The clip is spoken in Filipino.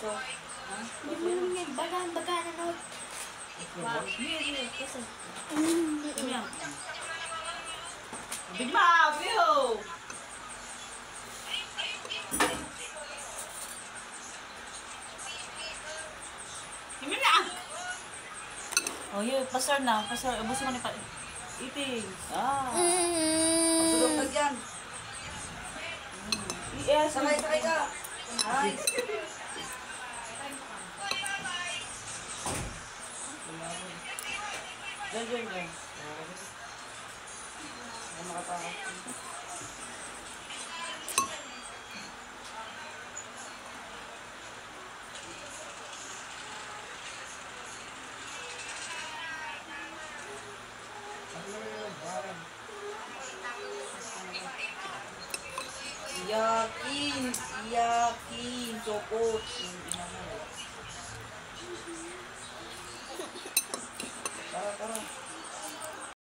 baso. Ha? Bagaan na no. Wow. Hindi. Kasi. Yan. Bigma! View! Hindi na! Oh, yun. Pasar na. Pasar. Abusin mo na pa. Eating. Pagdulog ka dyan. Yes. Sakay ka. Nice. Diyan. Makatakas. Yakin, sokot.